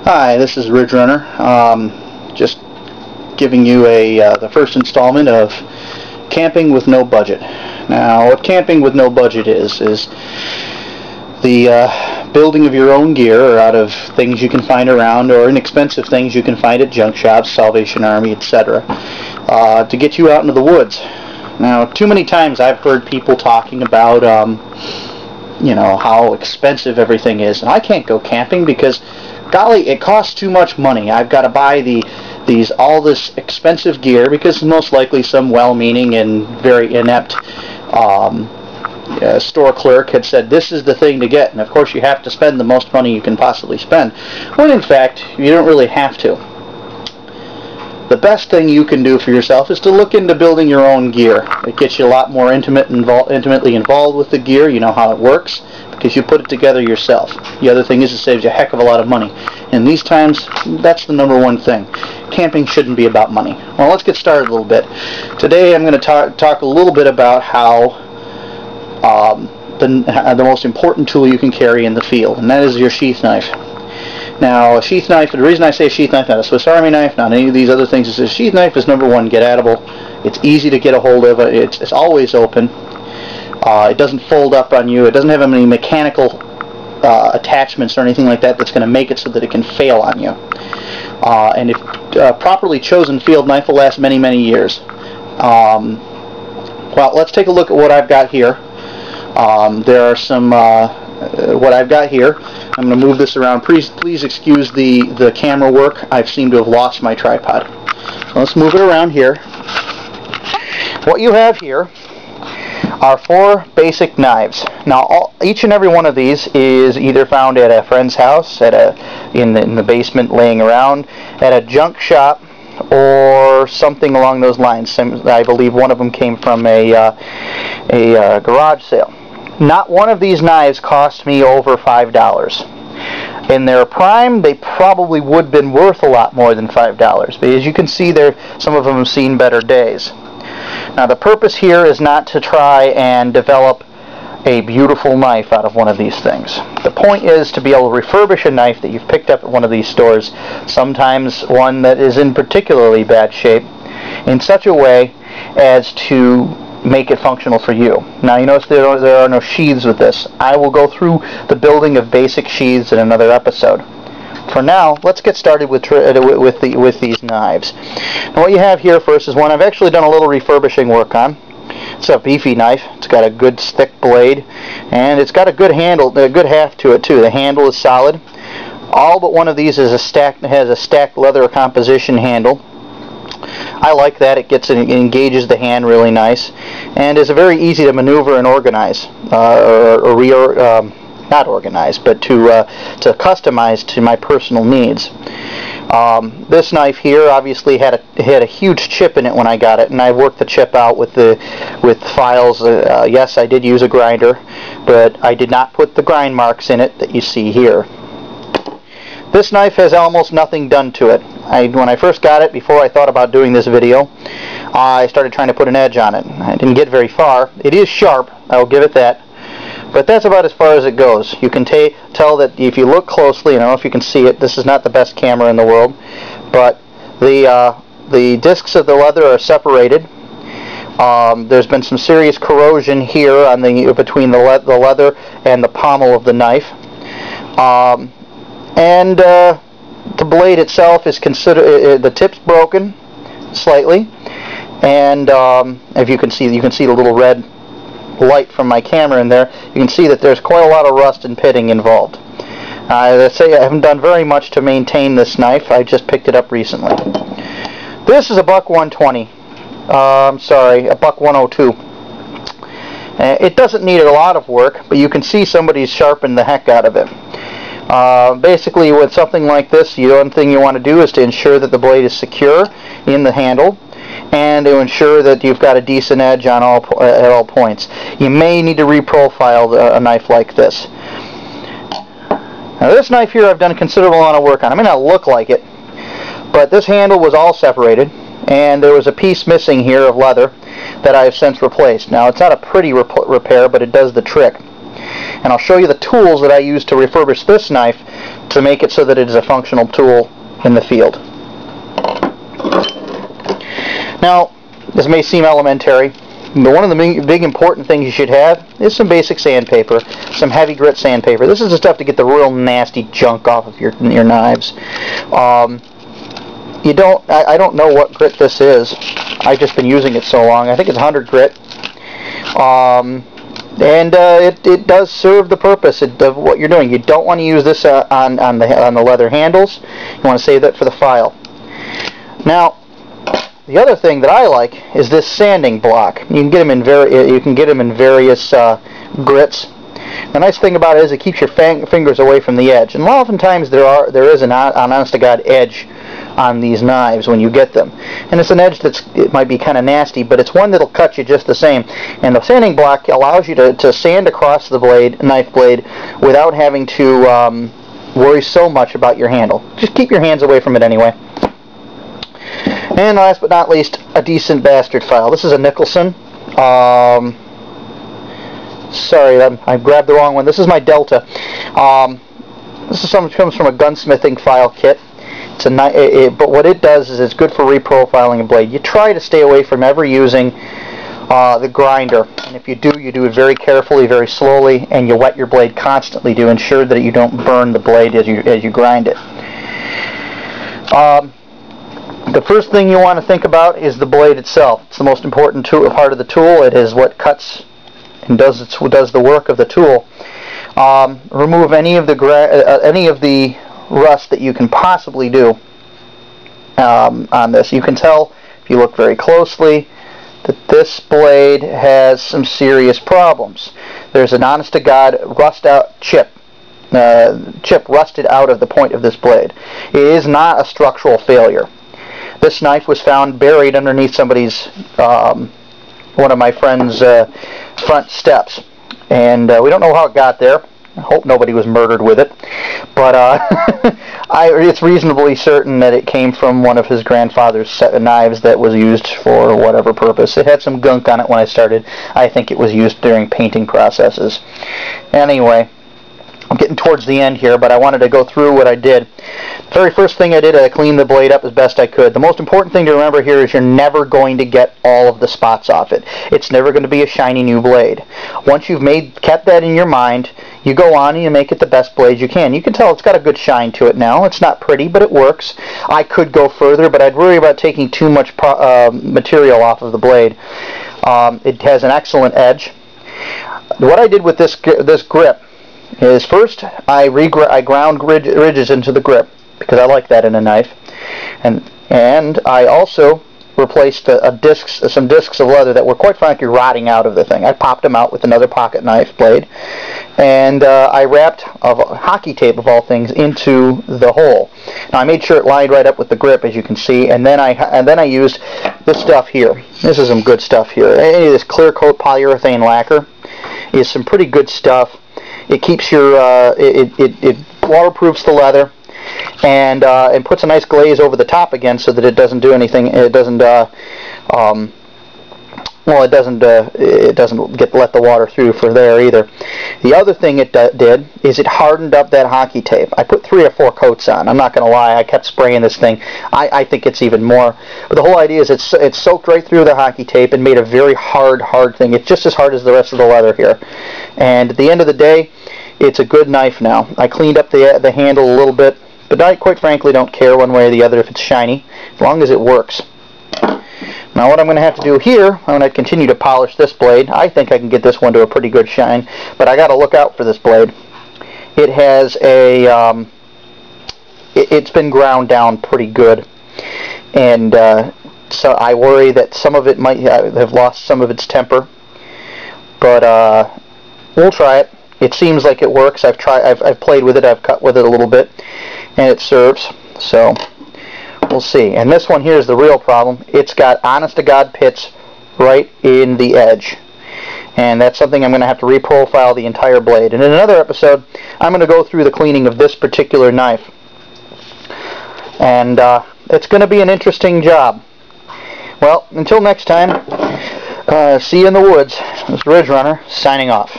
Hi, this is Ridge Runner. Just giving you the first installment of camping with no budget. Now, what camping with no budget is the building of your own gear or out of things you can find around or inexpensive things you can find at junk shops, Salvation Army, etc. To get you out into the woods. Now, too many times I've heard people talking about how expensive everything is, and I can't go camping because, golly, it costs too much money. I've got to buy all this expensive gear because most likely some well-meaning and very inept store clerk had said this is the thing to get, and of course you have to spend the most money you can possibly spend, when in fact you don't really have to. The best thing you can do for yourself is to look into building your own gear. It gets you a lot more intimately involved with the gear. You know how it works because you put it together yourself. The other thing is it saves you a heck of a lot of money. In these times, that's the number one thing. Camping shouldn't be about money. Well, let's get started a little bit. Today I'm going to talk a little bit about how the most important tool you can carry in the field, and that is your sheath knife. Now, a sheath knife, the reason I say sheath knife, not a Swiss Army knife, not any of these other things, is a sheath knife is, number one, get-at-able. It's easy to get a hold of. It's always open. It doesn't fold up on you. It doesn't have any mechanical attachments or anything like that that's going to make it so that it can fail on you. And if properly chosen field knife will last many, many years. Well, let's take a look at what I've got here. There are some... what I've got here. I'm going to move this around. Please excuse the camera work. I seem to have lost my tripod. So let's move it around here. What you have here are 4 basic knives. Now, each and every one of these is either found at a friend's house, in the basement laying around, at a junk shop, or something along those lines. I believe one of them came from a garage sale. Not one of these knives cost me over $5. In their prime, they probably would have been worth a lot more than $5. But as you can see, some of them have seen better days. Now, the purpose here is not to try and develop a beautiful knife out of one of these things. The point is to be able to refurbish a knife that you've picked up at one of these stores, sometimes one that is in particularly bad shape, in such a way as to make it functional for you. Now, you notice there are no sheaths with this. I will go through the building of basic sheaths in another episode. For now, let's get started with these knives. Now, what you have here first is one I've actually done a little refurbishing work on. It's a beefy knife. It's got a good thick blade, and it's got a good handle, a good heft to it too. The handle is solid. All but one of these has a stacked leather composition handle. I like that. It engages the hand really nice, and is very easy to maneuver and organize, not organize, but to customize to my personal needs. This knife here obviously had a huge chip in it when I got it, and I worked the chip out with files. Yes, I did use a grinder, but I did not put the grind marks in it that you see here. This knife has almost nothing done to it. When I first got it, before I thought about doing this video, I started trying to put an edge on it. I didn't get very far. It is sharp, I'll give it that, but that's about as far as it goes. You can tell that if you look closely, and I don't know if you can see it, this is not the best camera in the world, but the discs of the leather are separated. There's been some serious corrosion here between the leather and the pommel of the knife. The blade itself is the tip's broken slightly, and if you can see the little red light from my camera in there. You can see that there's quite a lot of rust and pitting involved. As I say, I haven't done very much to maintain this knife. I just picked it up recently. This is a buck 120. A buck 102. It doesn't need a lot of work, but you can see somebody's sharpened the heck out of it. Basically, with something like this, the one thing you want to do is to ensure that the blade is secure in the handle, and to ensure that you've got a decent edge on at all points. You may need to reprofile a knife like this. Now, this knife here I've done a considerable amount of work on. It may not look like it, but this handle was all separated, and there was a piece missing here of leather that I have since replaced. Now, it's not a pretty repair, but it does the trick. And I'll show you the tools that I used to refurbish this knife to make it so that it is a functional tool in the field. Now, this may seem elementary, but one of the big important things you should have is some basic sandpaper, some heavy grit sandpaper. This is the stuff to get the real nasty junk off of your knives. I don't know what grit this is. I've just been using it so long. I think it's 100 grit. It does serve the purpose of what you're doing. You don't want to use this on the leather handles. You want to save that for the file. Now, the other thing that I like is this sanding block. You can get them in various grits. The nice thing about it is it keeps your fingers away from the edge. And oftentimes there is an honest-to-God edge on these knives when you get them. And it's an edge it might be kind of nasty, but it's one that'll cut you just the same. And the sanding block allows you to sand across the knife blade without having to worry so much about your handle. Just keep your hands away from it anyway. And last but not least, a decent bastard file. This is a Nicholson. Sorry, I grabbed the wrong one. This is my Delta. This is something that comes from a gunsmithing file kit. But what it does is it's good for reprofiling a blade. You try to stay away from ever using the grinder. And if you do it very carefully, very slowly, and you wet your blade constantly to ensure that you don't burn the blade as you grind it. The first thing you want to think about is the blade itself. It's the most important part of the tool. It is what cuts and does the work of the tool. Remove any of the rust that you can possibly do on this. You can tell if you look very closely that this blade has some serious problems. There's an honest-to-God chip rusted out of the point of this blade. It is not a structural failure. This knife was found buried underneath somebody's, one of my friend's front steps, and we don't know how it got there. I hope nobody was murdered with it, but it's reasonably certain that it came from one of his grandfather's set of knives that was used for whatever purpose. It had some gunk on it when I started. I think it was used during painting processes. Anyway, I'm getting towards the end here, but I wanted to go through what I did. The very first thing I did, I cleaned the blade up as best I could. The most important thing to remember here is you're never going to get all of the spots off it. It's never going to be a shiny new blade. Once you've kept that in your mind, you go on and you make it the best blade you can. You can tell it's got a good shine to it now. It's not pretty, but it works. I could go further, but I'd worry about taking too much material off of the blade. It has an excellent edge. What I did with this grip is first I ground ridges into the grip because I like that in a knife, and I also replaced some discs of leather that were quite frankly rotting out of the thing. I popped them out with another pocket knife blade, and I wrapped hockey tape of all things into the hole. Now I made sure it lined right up with the grip, as you can see, and then I used this stuff here. This is some good stuff here. This clear coat polyurethane lacquer is some pretty good stuff. It keeps your it waterproofs the leather, and puts a nice glaze over the top again so that it doesn't do anything. It doesn't let the water through for there either. The other thing it did is it hardened up that hockey tape. I put 3 or 4 coats on. I'm not going to lie. I kept spraying this thing. I think it's even more. But the whole idea is it's soaked right through the hockey tape and made a very hard thing. It's just as hard as the rest of the leather here. And at the end of the day, it's a good knife now. I cleaned up the handle a little bit, but I quite frankly don't care one way or the other if it's shiny, as long as it works. Now what I'm going to have to do here, I'm going to continue to polish this blade. I think I can get this one to a pretty good shine, but I got to look out for this blade. It has it's been ground down pretty good, and so I worry that some of it might have lost some of its temper, but we'll try it. It seems like it works. I've played with it, I've cut with it a little bit, and it serves, so we'll see. And this one here is the real problem. It's got honest-to-God pits right in the edge, and that's something I'm going to have to reprofile the entire blade. And in another episode, I'm going to go through the cleaning of this particular knife, and it's going to be an interesting job. Well, until next time, see you in the woods. This is Ridge Runner, signing off.